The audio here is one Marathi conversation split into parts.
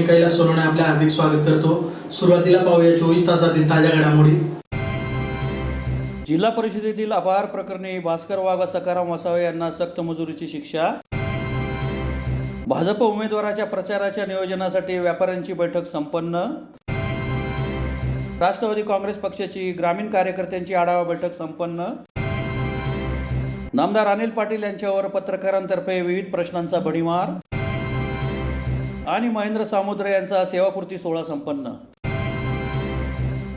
कैलास सोनवणे आपले हार्दिक स्वागत करतो। सुरुवातीला पाहूया 24 तासातील ताज्या घडामोडी। जिल्हा परिषदेतील अपहार प्रकरणी भास्कर वाघ सकाराम वसावे यांना सक्त मजुरीची शिक्षा। भाजप उमेदवाराच्या प्रचाराच्या नियोजनासाठी व्यापाऱ्यांची बैठक संपन्न। राष्ट्रवादी काँग्रेस पक्षाची ग्रामीण कार्यकर्त्यांची आढावा बैठक संपन्न। नामदार अनिल पाटील यांच्यावर पत्रकारांतर्फे विविध प्रश्नांचा भडीमार। आणि महेंद्र सामुद्रे यांचा सेवापूर्ती सोहळा संपन्न।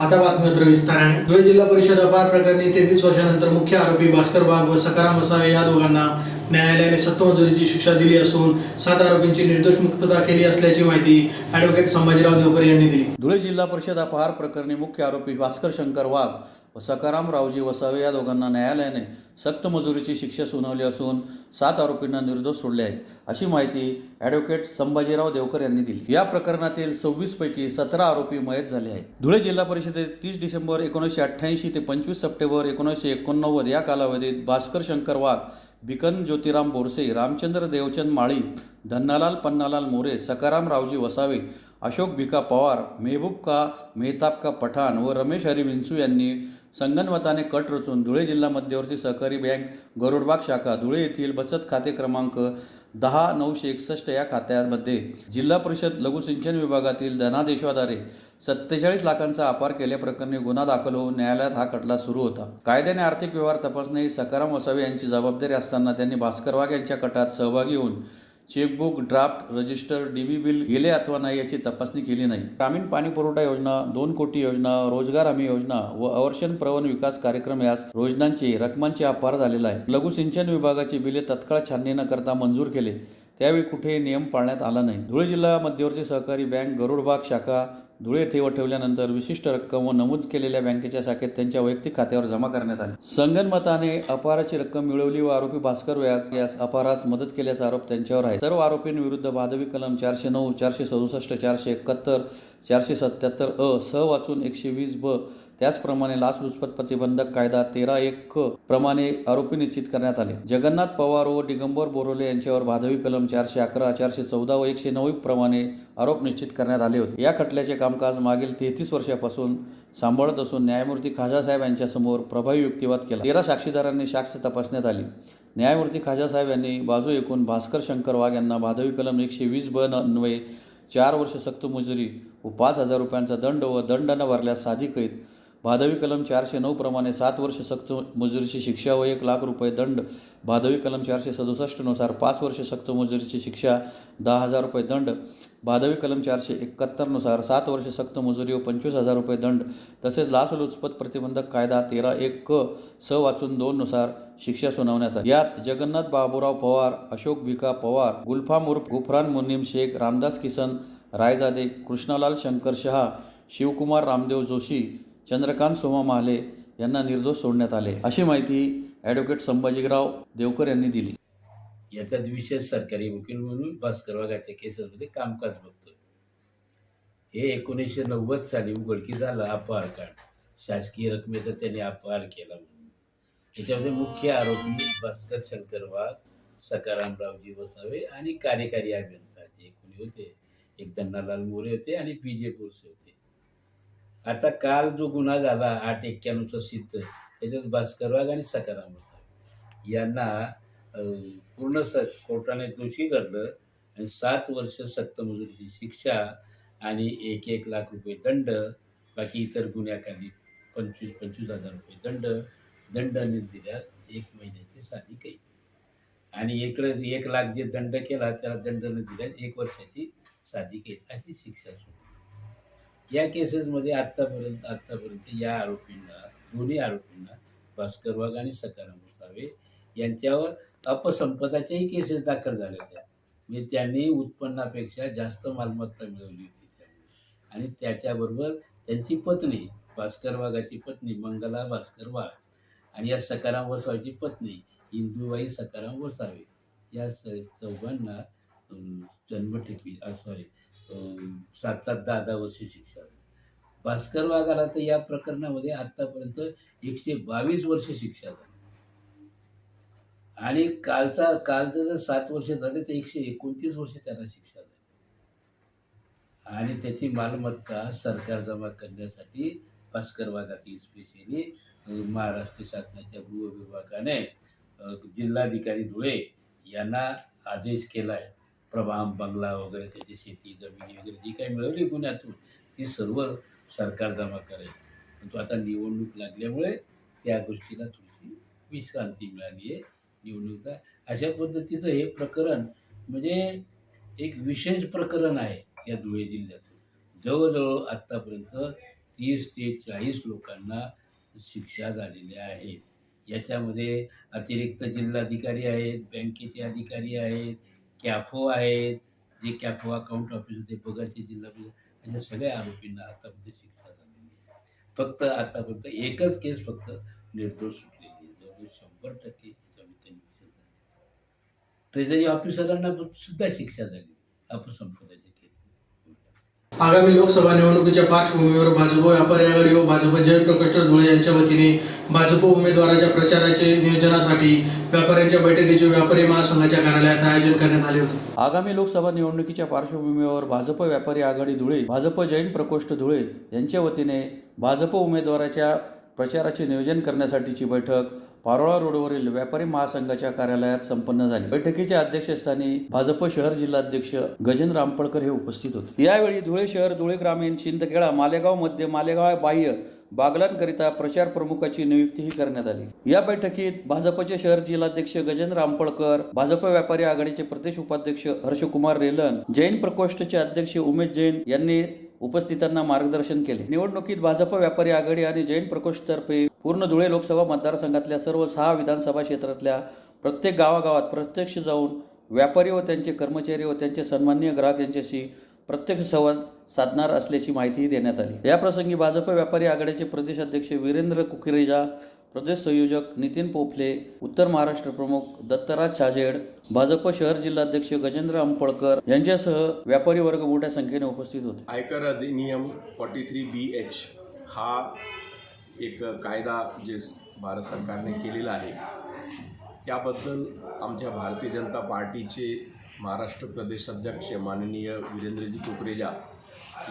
आता बातमीपत्र विस्ताराने। धुळे जिल्हा परिषद अपहार प्रकरणी 33 वर्षानंतर मुख्य आरोपी भास्कर वाघ व सकाराम वसावे या दोघांना न्यायालयाने सक्त मजुरीची शिक्षा दिली असून 7 आरोपींची निर्दोष मुक्तता केली असल्याची माहिती ॲडव्होकेट संभाजीराव देवकर यांनी दिली। धुळे जिल्हा परिषद अपहार प्रकरणी मुख्य आरोपी भास्कर शंकर वाघ व सकाराम रावजी वसावे या दोघांना न्यायालयाने सक्त मजुरीची शिक्षा सुनावली असून 7 आरोपींना निर्दोष सोडले आहे, अशी माहिती ॲडव्होकेट संभाजीराव देवकर यांनी दिली। या प्रकरणातील 26 पैकी 17 आरोपी मयत झाले आहेत। धुळे जिल्हा परिषदेत 30 डिसेंबर 1988 ते 25 सप्टेंबर 1989 या कालावधीत भास्कर शंकर वाघ, बिकन ज्योतिराम बोरसे, रामचंद्र देवचंद माळी, धन्नालाल पन्नालाल मोरे, सकाराम रावजी वसावे, अशोक भिका पवार, मेहबूब का मेहताब का पठाण व रमेश हरी विंचू यांनी संगनमताने कट रचून धुळे जिल्हा मध्यवर्ती सहकारी बँक गरुडबाग शाखा धुळे येथील बचत खाते क्रमांक 10-961 या खात्यामध्ये जिल्हा परिषद लघुसिंचन विभागातील धनादेशाद्वारे 47 लाखांचा अपहार केल्याप्रकरणी गुन्हा दाखल होऊन न्यायालयात हा खटला सुरू होता। कायद्याने आर्थिक व्यवहार तपासणे ही सकाराम वसावे यांची जबाबदारी असताना त्यांनी भास्कर वाघ यांच्या कटात सहभागी होऊन chequebook, draft, register, dB bill गेले अथवा नाही याची तपासणी केली नाही। ग्रामीण पाणी पुरवठा योजना, 2 कोटी योजना, रोजगार हमी योजना व अवर्षण प्रवण विकास कार्यक्रम यास योजनांची रकमांचे अपहार झालेला आहे। लघु सिंचन विभागाची बिले तत्काळ छाननी न करता मंजूर केले, त्यावेळी कुठेही नियम पाळण्यात आला नाही। धुळे जिल्हा मध्यवर्ती सहकारी बँक गरुडबाग शाखा धुळे येथे ठेवल्यानंतर विशिष्ट रक्कम व नमूद केलेल्या बँकेच्या शाखेत त्यांच्या वैयक्तिक खात्यावर जमा करण्यात आली। संगनमताने अपहाराची रक्कम मिळवली व आरोपी भास्कर वाघ यास अपहारास मदत केल्याचा आरोप त्यांच्यावर आहे। सर्व आरोपींविरुद्ध भादवी कलम 409, 467, 471, 477 अ स वाचून 120 ब त्याचप्रमाणे लाचलुचपत प्रतिबंधक कायदा 13(1) क प्रमाणे आरोपी निश्चित करण्यात आले। जगन्नाथ पवार व दिगंबर बोरोले यांच्यावर भादवी कलम 411, 414 व 109 प्रमाणे आरोप निश्चित करण्यात आले होते। या खटल्याचे कामकाज मागील 33 वर्षापासून सांभाळत असून न्यायमूर्ती खाजासाहेब यांच्यासमोर प्रभावी युक्तिवाद केला। 13 साक्षीदारांनी साक्ष तपासण्यात आली। न्यायमूर्ती खाजासाहेब यांनी बाजू ऐकून भास्कर शंकर वाघ यांना भादवी कलम 120 ब अन्वये 4 वर्ष सक्त मजुरी व 5,000 रुपयांचा दंड व दंड न भरल्यास साधी कैद, भादवी कलम 409 प्रमाणे 7 वर्ष सक्त मजुरीची शिक्षा व 1 लाख रुपये दंड, भादवी कलम 467 नुसार 5 वर्ष सक्त मजुरीची शिक्षा, 10,000 रुपये दंड, भादवी कलम 471 नुसार 7 वर्ष सक्त मजुरी व 25,000 रुपये दंड तसेच लाचलुचपत प्रतिबंधक कायदा 13(1) क स वाचून 2 नुसार शिक्षा सुनावण्यात आली। यात जगन्नाथ बाबूराव पवार, अशोक भिका पवार, गुलफाम उर्फ गुफरान मुन्नीम शेख, रामदास किसन रायजादे, कृष्णालाल शंकर शहा, शिवकुमार रामदेव जोशी, चंद्रकांत सोमा महाले यांना निर्दोष सोडण्यात आले, अशी माहिती ॲडव्होकेट संभाजीराव देवकर यांनी दिली। याच्यात विशेष सरकारी वकील म्हणून भास्कर वाघाच्या केसेसमध्ये कामकाज बघतोय। हे 1990 साली उघडकीस आलं अपहार कांड, शासकीय रकमेचा त्यांनी अपहार केला म्हणून। याच्यामध्ये मुख्य आरोपी भास्कर शंकर वाघ, सकाराम रावजी वसावे आणि कार्यकारी अभियंता जे कोणी होते, एक धन्नालाल मोरे होते आणि पी.जे. बोरसे होते। आता काल जो गुन्हा झाला 891 सिद्ध, त्याच्यात भास्कर वाघ आणि सकाराम वसावे यांना पूर्ण कोर्टाने दोषी धरलं आणि 7 वर्ष सक्त मजुरीची शिक्षा आणि 1 लाख रुपये दंड, बाकी इतर गुन्ह्याखाली 25,000 रुपये दंड दिल्या, 1 महिन्याची साधी कैद आणि 1 लाख जे दंड केला त्याला दंड न दिल्या 1 वर्षाची साधी कैद अशी शिक्षा सुरू। या केसेसमध्ये आत्तापर्यंत या आरोपींना, दोन्ही आरोपींना भास्कर वाघ आणि सकाराम वसावे यांच्यावर अपसंपदाच्याही केसेस दाखल झाल्या होत्या। म्हणजे त्यांनी उत्पन्नापेक्षा जास्त मालमत्ता मिळवली होती त्यामुळे, आणि त्याच्याबरोबर त्यांची पत्नी भास्कर वाघाची पत्नी मंगला भास्कर वाघ आणि या सकाराम वसावेची पत्नी इंदुबाई सकाराम वसावे या चौघांना जन्मठेपी 7-7, 10-10 वर्ष शिक्षा। भास्कर वाघाला तर या प्रकरणामध्ये आतापर्यंत 122 वर्ष शिक्षा झाली आणि कालचं जर 7 वर्ष झाले तर 129 वर्ष त्यांना शिक्षा झाली आणि त्याची मालमत्ता सरकार जमा करण्यासाठी भास्कर वाघाची स्पेशली महाराष्ट्र शासनाच्या गृह विभागाने जिल्हाधिकारी धुळे यांना आदेश केला आहे. प्रभाम बंगला वगैरे त्याची शेती जमिनी वगैरे जी काही मिळवली गुन्ह्यातून ती सर्व सरकार जमा करेल. परंतु आता निवडणूक लागल्यामुळे त्या गोष्टीला थोडीशी विश्रांती मिळाली आहे. निवडणूक अशा पद्धतीचं हे प्रकरण म्हणजे एक विशेष प्रकरण आहे या धुळे जिल्ह्यातून. जवळजवळ आत्तापर्यंत 30 ते 40 लोकांना शिक्षा झालेल्या आहेत. याच्यामध्ये अतिरिक्त जिल्हाधिकारी आहेत, बँकेचे अधिकारी आहेत, कॅफो आहेत, जे कॅफो अकाउंट ऑफिसर ते बघायचे जिल्हा परिषद, अशा सगळ्या आरोपींना आतापर्यंत शिक्षा झालेली आहे. फक्त आतापर्यंत एकच केस फक्त निर्दोष सुटलेली आहे. जवळजवळ 100% याच्यामध्ये कन्व्हिक्शन झाले. त्याच्याही ऑफिसरांना सुद्धा शिक्षा झाली अपसंपदाच्या केस. आगामी लोकसभा निवडणुकीच्या पार्श्वभूमीवर भाजप व्यापारी आघाडी व भाजप जयप्रकाश धुळे यांच्या वतीने भाजप उमेदवाराच्या प्रचाराचे नियोजनासाठी व्यापाऱ्यांच्या बैठकीचे व्यापारी महासंघाच्या कार्यालयात आयोजन करण्यात आले होते. आगामी लोकसभा निवडणुकीच्या पार्श्वभूमीवर भाजप व्यापारी आघाडी धुळे, भाजप जैन प्रकोष्ठ धुळे यांच्या वतीने भाजप उमेदवाराच्या प्रचाराचे नियोजन करण्यासाठीची बैठक पारोळा रोडवरील व्यापारी महासंघाच्या कार्यालयात संपन्न झाली. बैठकीच्या अध्यक्षस्थानी भाजप शहर जिल्हाध्यक्ष गजेंद्र आंपळकर हे उपस्थित होते. यावेळी धुळे शहर, धुळे ग्रामीण, शिंदखेडा, मालेगाव मध्य, मालेगाव बाह्य बागलांकरिता प्रचार प्रमुखाची नियुक्तीही करण्यात आली. या बैठकीत भाजपचे शहर जिल्हाध्यक्ष गजेंद्र आंपळकर, भाजप व्यापारी आघाडीचे प्रदेश उपाध्यक्ष हर्षकुमार रेलन, जैन प्रकोष्ठचे अध्यक्ष उमेश जैन यांनी उपस्थितांना मार्गदर्शन केले. निवडणुकीत भाजप व्यापारी आघाडी आणि जैन प्रकोष्ठतर्फे पूर्ण धुळे लोकसभा मतदारसंघातल्या सर्व 6 विधानसभा क्षेत्रातल्या प्रत्येक गावागावात प्रत्यक्ष जाऊन व्यापारी व त्यांचे कर्मचारी व त्यांचे सन्माननीय ग्राहक यांच्याशी प्रत्यक्ष संवाद साधणार असल्याची माहितीही देण्यात आली. याप्रसंगी भाजप व्यापारी आघाडीचे प्रदेश अध्यक्ष वीरेंद्र कुकरेजा, प्रदेश संयोजक नितीन पोफले, उत्तर महाराष्ट्र प्रमुख दत्तराज छाजेड, भाजप शहर जिल्हाध्यक्ष गजेंद्र आंपळकर यांच्यासह व्यापारी वर्ग मोठ्या संख्येने उपस्थित होते. आयकर अधिनियम 43BH हा एक कायदा जे भारत सरकारने केलेला आहे त्याबद्दल आमच्या भारतीय जनता पार्टीचे महाराष्ट्र प्रदेश अध्यक्ष माननीय वीरेंद्रजी कुकरेजा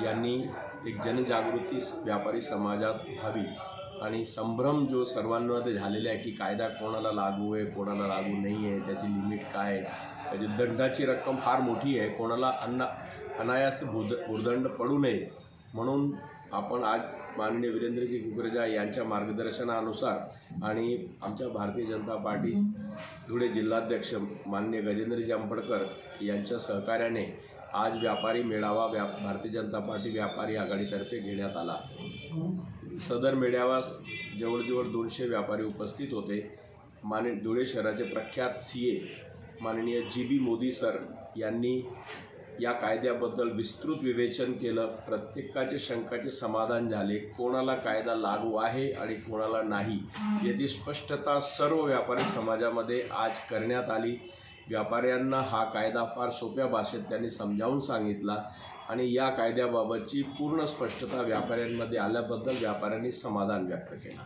यांनी एक जनजागृती व्यापारी समाजात व्हावी आणि संभ्रम जो सर्वांमध्ये झालेला आहे की कायदा कोणाला लागू आहे, कोणाला लागू नाही आहे, त्याची लिमिट काय आहे, त्याची दंडाची रक्कम फार मोठी आहे, कोणाला अनायास भुर्दंड पडू नये म्हणून आपण आज माननीय वीरेंद्रजी कुकरेजा यांच्या मार्गदर्शनानुसार आणि आमच्या भारतीय जनता पार्टी धुळे जिल्हाध्यक्ष माननीय गजेंद्रजी आंपळकर यांच्या सहकार्याने आज व्यापारी मेळावा भारतीय जनता पार्टी व्यापारी आघाडीतर्फे घेण्यात आला. सदर मेळाव्यास जवळजवळ 200 व्यापारी उपस्थित होते. धुळे शहराचे प्रख्यात CA माननीय GB मोदी सर यांनी या कायद्याबद्दल विस्तृत विवेचन केलं. प्रत्येकाचे शंकाचे समाधान झाले. कोणाला कायदा लागू आहे आणि कोणाला नाही याची स्पष्टता सर्व व्यापारी समाजामध्ये आज करण्यात आली. व्यापाऱ्यांना हा कायदा फार सोप्या भाषेत त्यांनी समजावून सांगितला आणि या कायद्याबाबतची पूर्ण स्पष्टता व्यापाऱ्यांमध्ये आल्याबद्दल व्यापाऱ्यांनी समाधान व्यक्त केलं.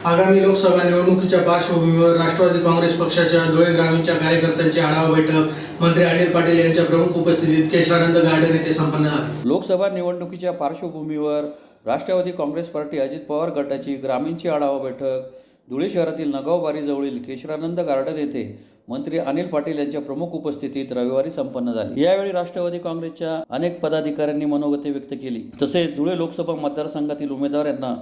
आगामी लोकसभा निवडणुकीच्या पार्श्वभूमीवर राष्ट्रवादी काँग्रेस पक्षाच्या धुळे ग्रामीणच्या कार्यकर्त्यांची आढावा बैठक मंत्री अनिल पाटील यांच्या प्रमुख उपस्थितीत केशरानंद गार्डन येथे संपन्न झाली. लोकसभा निवडणुकीच्या पार्श्वभूमीवर राष्ट्रवादी काँग्रेस पार्टी अजित पवार गटाची ग्रामीणची आढावा बैठक धुळे शहरातील नगावबारी जवळील केशरानंद गार्डन येथे मंत्री अनिल पाटील यांच्या प्रमुख उपस्थितीत रविवारी संपन्न झाली. यावेळी राष्ट्रवादी काँग्रेसच्या अनेक पदाधिकाऱ्यांनी मनोगते व्यक्त केली. तसेच धुळे लोकसभा मतदारसंघातील उमेदवारांना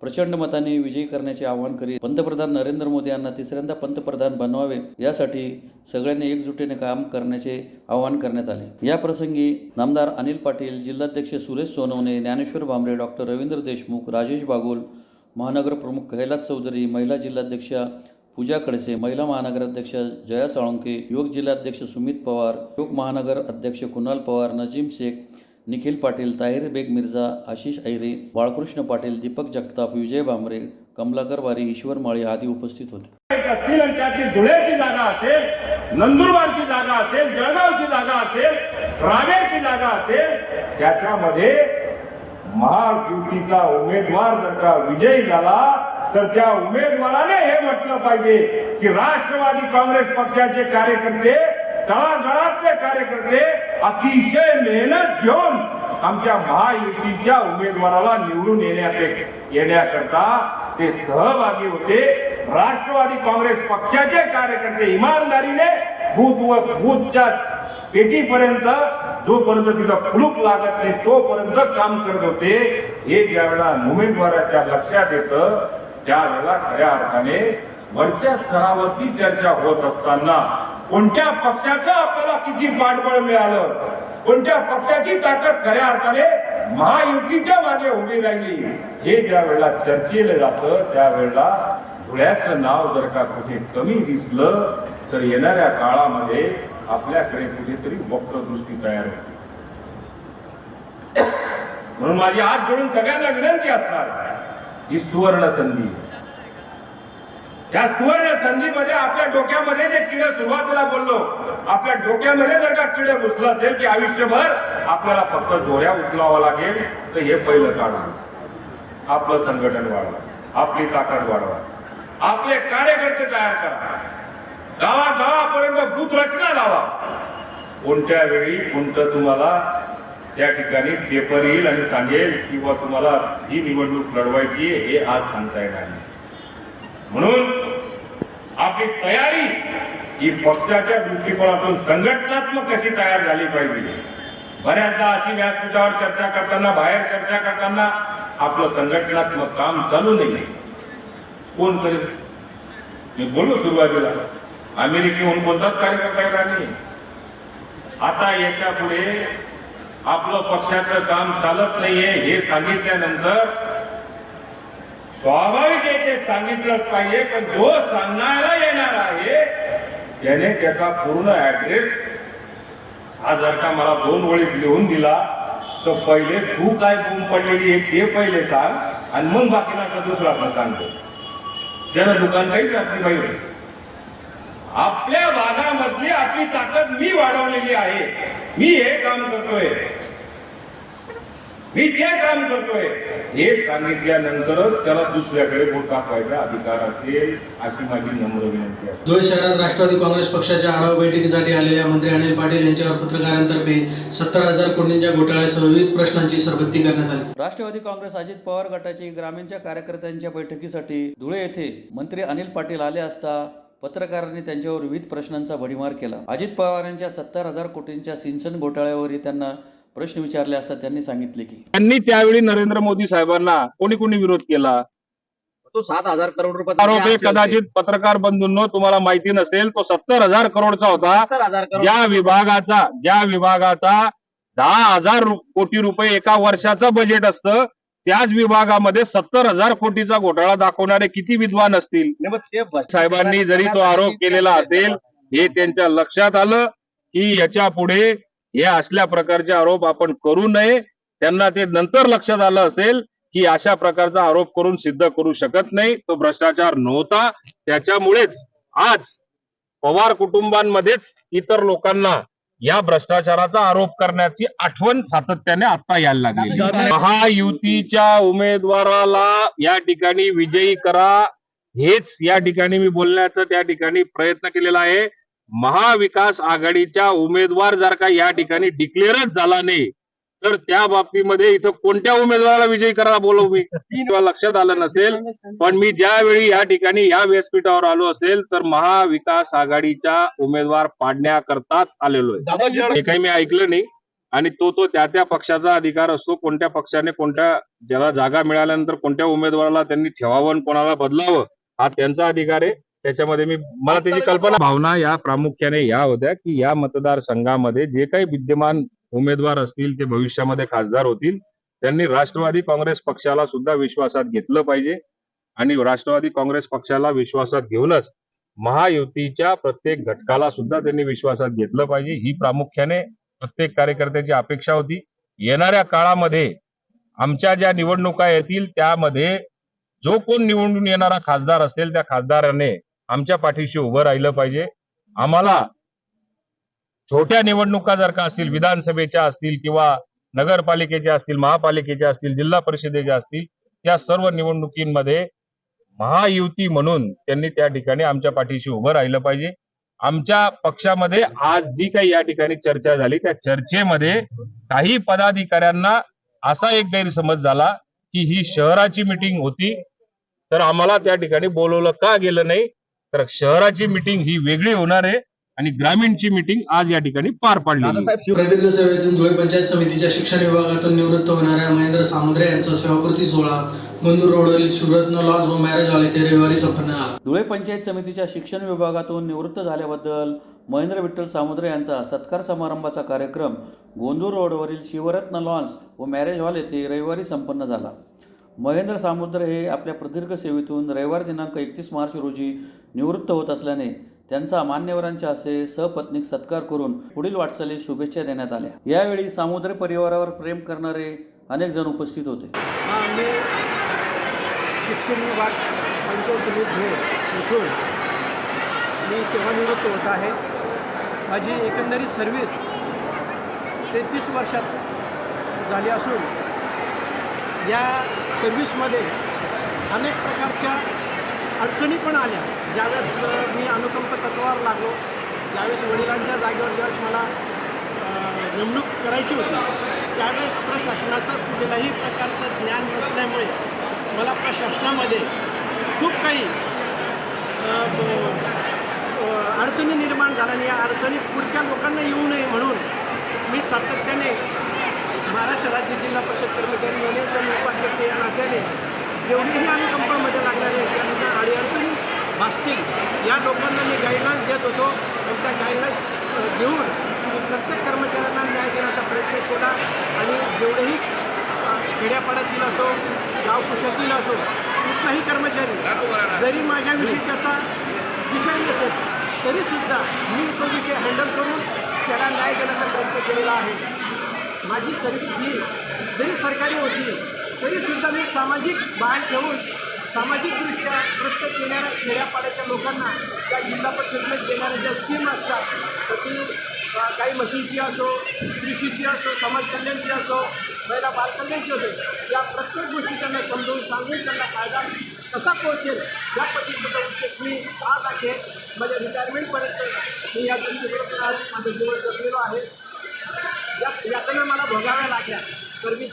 प्रचंड मताने विजयी करण्याचे आवाहन करीत पंतप्रधान नरेंद्र मोदी यांना तिसऱ्यांदा पंतप्रधान बनवावे यासाठी सगळ्यांनी एकजुटीने काम करण्याचे आवाहन करण्यात आले. या प्रसंगी नामदार अनिल पाटील, जिल्हाध्यक्ष सुरेश सोनवणे, ज्ञानेश्वर भांबरे, डॉक्टर रवींद्र देशमुख, राजेश बागुल, महानगर प्रमुख कैलास चौधरी, महिला जिल्हाध्यक्षा पूजा खडसे, महिला महानगराध्यक्ष जया साळुंके, युवक जिल्हाध्यक्ष सुमित पवार, युवक महानगर अध्यक्ष कुणाल पवार, नजीम शेख, निखिल पाटील, ताहिर बेग मिर्झा, आशिष ऐरे, बाळकृष्ण पाटील, दीपक जगताप, विजय भांबरे, कमलाकर वारी, ईश्वर माळी आदी उपस्थित होते. त्याची धुळेची जागा असेल, नंदुरबारची जागा असेल, जळगावची जागा असेल, रावेरची जागा असेल, त्याच्यामध्ये महायुतीचा उमेदवार जर का विजयी झाला तर त्या उमेदवाराने हे म्हटलं पाहिजे की राष्ट्रवादी काँग्रेस पक्षाचे कार्यकर्ते, तळागाळातले कार्यकर्ते अतिशय मेहनत घेऊन आमच्या महायुतीच्या उमेदवाराला निवडून येण्याकरता ते सहभागी होते. राष्ट्रवादी काँग्रेस पक्षाचे कार्यकर्ते इमानदारीने बूथच्या पेटीपर्यंत जोपर्यंत तिथं कुलूप लागत नाही तोपर्यंत काम करत होते. हे ज्यावेळेला उमेदवाराच्या लक्षात येतं त्यावेळेला खऱ्या अर्थाने वरच्या स्तरावरती चर्चा होत असताना कोणत्या पक्षाचं आपल्याला किती पाठबळ मिळालं, कोणत्या पक्षाची ताकद खऱ्या अर्थाने महायुतीच्या मागे उभी राहिली, हे ज्या वेळेला चर्चेला जातं त्यावेळेला धुळ्याचं नाव जर का कुठे कमी दिसलं तर येणाऱ्या काळामध्ये आपल्याकडे कुठेतरी वक्रदृष्टी तयार होते. म्हणून माझी हात जोडून सगळ्यांना विनंती असणार ही सुवर्ण संधी. या सुवर्ण संधीमध्ये आपल्या डोक्यामध्ये जे किडे सुरुवातीला बोललो, आपल्या डोक्यामध्ये जर का किडे घुसलं असेल की आयुष्यभर आपल्याला फक्त जोड्या उचलावा लागेल, तर हे पहिलं काढा. आपलं संघटन वाढवा, आपली ताकद वाढवा, आपले कार्यकर्ते तयार करा, गावागावापर्यंत बूथ रचना लावा. कोणत्या वेळी कोणतं तुम्हाला त्या ठिकाणी पेपर येईल आणि सांगेल किंवा तुम्हाला ही निवडणूक लढवायची हे आज सांगता येणार नाही. म्हणून आपली तयारी ही पक्षाच्या दृष्टिकोनातून संघटनात्मक कशी तयार झाली पाहिजे. बऱ्याचदा अशी व्यासपीठावर चर्चा करताना, बाहेर चर्चा करताना आपलं संघटनात्मक काम चालू नाही. कोण करेल? मी बोललो सुरुवातीला अमेरिकेहून कोणताच कार्यकर्ता येणार नाही. आता याच्या पुढे आपलं पक्षाचं काम चालत नाहीये हे सांगितल्यानंतर स्वाभाविक आहे ते सांगितलंच पाहिजे. पण जो सांगण्याला येणार आहे त्याने त्याचा पूर्ण ऍड्रेस हा जर का मला 2 ओळीत लिहून दिला तर पहिले तू काय बूम पडलेली आहे ते पहिले सांग आणि मग बाकीला दुसरा आपण सांगतो. त्यानं दुकान काहीच आपली पाहिजे. आपल्या भागामधली आपली ताकद मी वाढवलेली आहे. मी हे काम करतोय, मी ते काम करतोय हे सांगितल्यानंतरच त्याला दुसऱ्याकडे बोट टाकायचा अधिकार असेल अशी माझी नम्र विनंती आहे. धुळे शहरात राष्ट्रवादी काँग्रेस पक्षाच्या आढावा बैठकीसाठी आलेल्या मंत्री अनिल पाटील यांच्यावर पत्रकारांतर्फे 70,000 कोटींच्या घोटाळ्यासह विविध प्रश्नांची सरबत्ती करण्यात आली. राष्ट्रवादी काँग्रेस अजित पवार गटाची ग्रामीणच्या कार्यकर्त्यांच्या बैठकीसाठी धुळे येथे मंत्री अनिल पाटील आले असता पत्रकारांनी त्यांच्यावर विविध प्रश्नांचा भडीमार केला. अजित पवार यांच्या 70,000 कोटींच्या सिंचन घोटाळ्यावरही त्यांना प्रश्न विचारले असता त्यांनी सांगितले की त्यांनी त्यावेळी नरेंद्र मोदी साहेबांना कोणी कोणी विरोध केला. तो 7,000 करोड रुपये आरोप आहे कदाचित पत्रकार बंधूंनो तुम्हाला माहिती नसेल, तो 70,000 करोडचा होता. ज्या विभागाचा 10,000 कोटी रुपये एका वर्षाचं बजेट असतं त्याच विभागामध्ये 70,000 कोटीचा घोटाळा दाखवणारे किती विद्वान असतील. साहेबांनी जरी तो आरोप केलेला असेल हे त्यांच्या लक्षात आलं की याच्या पुढे हे असल्या प्रकारचे आरोप आपण करू नये. त्यांना ते नंतर लक्षात आलं असेल की अशा प्रकारचा आरोप करून सिद्ध करू शकत नाही, तो भ्रष्टाचार नव्हता. त्याच्यामुळेच आज पवार कुटुंबांमध्येच इतर लोकांना या भ्रष्टाचाराचा आरोप करण्याची आठवण सातत्याने आता यायला लागली. महायुतीच्या उमेदवाराला या ठिकाणी विजयी करा हेच या ठिकाणी मी बोलण्याचा त्या ठिकाणी प्रयत्न केलेला आहे. महाविकास आघाडीच्या उमेदवार जर का या ठिकाणी डिक्लेअरच झाला नाही तर त्या बाबतीमध्ये इथं कोणत्या उमेदवाराला विजयी करा बोलू मी लक्षात आलं नसेल. पण मी ज्यावेळी या ठिकाणी या व्यासपीठावर आलो असेल तर महाविकास आघाडीचा उमेदवार पाडण्याकरताच आलेलो आहे. हे काही मी ऐकलं नाही आणि तो त्या पक्षाचा अधिकार असतो. कोणत्या पक्षाने कोणत्या ज्याला जागा मिळाल्यानंतर कोणत्या उमेदवाराला त्यांनी ठेवावं कोणाला बदलावं हा त्यांचा अधिकार आहे. त्याच्यामध्ये मला त्याची कल्पना भावना या प्रामुख्याने या होत्या की या मतदारसंघामध्ये जे काही विद्यमान उमेदवार असतील ते भविष्यामध्ये खासदार होतील. त्यांनी राष्ट्रवादी काँग्रेस पक्षाला सुद्धा विश्वासात घेतलं पाहिजे आणि राष्ट्रवादी काँग्रेस पक्षाला विश्वासात घेऊनच महायुतीच्या प्रत्येक घटकाला सुद्धा त्यांनी विश्वासात घेतलं पाहिजे. ही प्रामुख्याने प्रत्येक कार्यकर्त्याची अपेक्षा होती. येणाऱ्या काळामध्ये आमच्या ज्या निवडणुका येतील त्यामध्ये जो कोण निवडून येणारा खासदार असेल त्या खासदाराने आमच्या पाठीशी उभं राहिलं पाहिजे. आम्हाला छोट्या निवडणुका जर का असतील, विधानसभेच्या असतील किंवा नगरपालिकेच्या असतील, महापालिकेच्या असतील, जिल्हा परिषदेच्या असतील, त्या सर्व निवडणुकीमध्ये महायुती म्हणून त्यांनी त्या ठिकाणी आमच्या पाठीशी उभं राहिलं पाहिजे. आमच्या पक्षामध्ये आज जी काही या ठिकाणी चर्चा झाली त्या चर्चेमध्ये काही पदाधिकाऱ्यांना असा एक गैरसमज झाला की ही शहराची मिटिंग होती, तर आम्हाला त्या ठिकाणी बोलवलं का गेलं नाही, तर शहराची मिटिंग ही वेगळी होणार आहे आणि ग्रामीणची मिटिंग आज या ठिकाणी पार पडली. प्रदीर्घ सेवेतून धुळे पंचायत समितीच्या शिक्षण विभागातून निवृत्त होणाऱ्या महेंद्र सामुद्रे यांचा सेवाकृती सोहळा गोंदूर रोडवरील शिवरत्न लॉज व मॅरेज हॉल येथे रविवारी संपन्न झाला. धुळे पंचायत समितीच्या शिक्षण विभागातून निवृत्त झाल्याबद्दल महेंद्र विठ्ठल सामुद्रे यांचा सत्कार समारंभाचा कार्यक्रम गोंदूर रोडवरील शिवरत्न लॉन्स व मॅरेज हॉल येथे रविवारी संपन्न झाला. महेंद्र सामुद्रे हे आपल्या प्रदीर्घ सेवेतून रविवार दिनांक 31 मार्च रोजी निवृत्त होत असल्याने त्यांचा मान्यवरांच्या हस्ते सपत्नीक सत्कार करून पुढील वाटचालीस शुभेच्छा देण्यात आल्या. यावेळी सामुद्रे परिवारावर प्रेम करणारे अनेक जण उपस्थित होते. आम्ही शिक्षण विभाग पंचायत समिती धुळे येथून मी सेवानिवृत्त होत आहे. माझी एकंदरीत सर्व्हिस 33 वर्षात झाली असून या सर्व्हिसमध्ये अनेक प्रकारच्या अडचणी पण आल्या. ज्यावेळेस मी अनुकंप तत्वावर लागलो, ज्यावेळेस वडिलांच्या जागेवर ज्यावेळेस मला नेमणूक करायची होती, त्यावेळेस प्रशासनाचं कुठल्याही प्रकारचं ज्ञान नसल्यामुळे मला प्रशासनामध्ये खूप काही अडचणी निर्माण झाल्या आणि या अडचणी पुढच्या लोकांना येऊ नये म्हणून मी सातत्याने महाराष्ट्र राज्य जिल्हा परिषद कर्मचारी युनियनचे उपाध्यक्ष या नात्याने जेवढेही अनुकंपामध्ये लागणारे त्यांना अडचणी भासतील या लोकांना मी गाईडलाईन्स देत होतो आणि त्या गाईडलाईन्स देऊन मी प्रत्येक कर्मचाऱ्यांना न्याय देण्याचा प्रयत्न केला. आणि जेवढेही खेड्यापाड्यातील असो, गावकुशातील असो, कुठलाही कर्मचारी जरी माझ्याविषयी त्याचा विषय नसेल तरीसुद्धा मी तो विषय हँडल करून त्याला न्याय देण्याचा प्रयत्न केलेला आहे. माझी सर्व्हिस ही जरी सरकारी होती तरीसुद्धा मी सामाजिक बाण ठेवून सामाजिकदृष्ट्या प्रत्येक येणाऱ्या खेड्यापाड्याच्या लोकांना त्या जिल्हा परिषदेत देणाऱ्या ज्या स्कीम असतात, तर ती काही मशीनची असो, कृषीची असो, समाज कल्याणची असो, महिला बालकल्याणची असो, या प्रत्येक गोष्टी त्यांना समजावून सांगून त्यांना फायदा कसा पोहोचेल या पद्धतीचा उद्देश मी आज आहे. माझ्या रिटायरमेंटपर्यंत मी या दृष्टीकोनातून आज माझं जीवन जगलेलो आहे. या यातना मला भोगाव्या लागल्या सर्व्हिस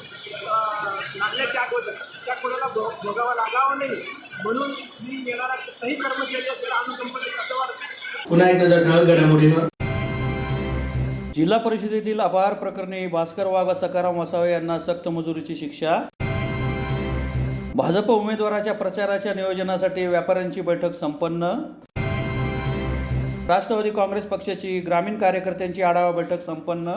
लागण्याच्या अगोदर, त्या कोणाला भोगावा लागावं नाही म्हणून मी येणारा काही कर्मचारी असेल अनुकंपनी तत्वावर. पुन्हा एक नजर ठळक घडामोडींवर. जिल्हा परिषदेतील अपहार प्रकरणी भास्कर वाघ व सकाराम वसावे यांना सक्त मजुरीची शिक्षा. भाजप उमेदवाराच्या प्रचाराच्या नियोजनासाठी व्यापाऱ्यांची बैठक संपन्न. राष्ट्रवादी काँग्रेस पक्षाची ग्रामीण कार्यकर्त्यांची आढावा बैठक संपन्न.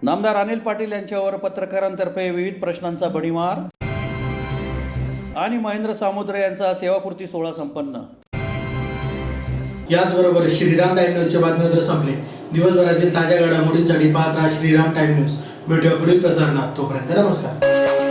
नामदार अनिल पाटील यांच्यावर पत्रकारांतर्फे विविध प्रश्नांचा भडीमार. आणि महेंद्र सामुद्रे यांचा सेवापूर्ती सोहळा संपन्न. याचबरोबर श्रीराम टाइम न्यूजचे बातमीपत्र संपले. दिवसभरातील ताज्या घडामोडींसाठी पाहत राहा श्रीराम टाइम न्यूज. भेटूया पुढील प्रसारणात. तोपर्यंत नमस्कार.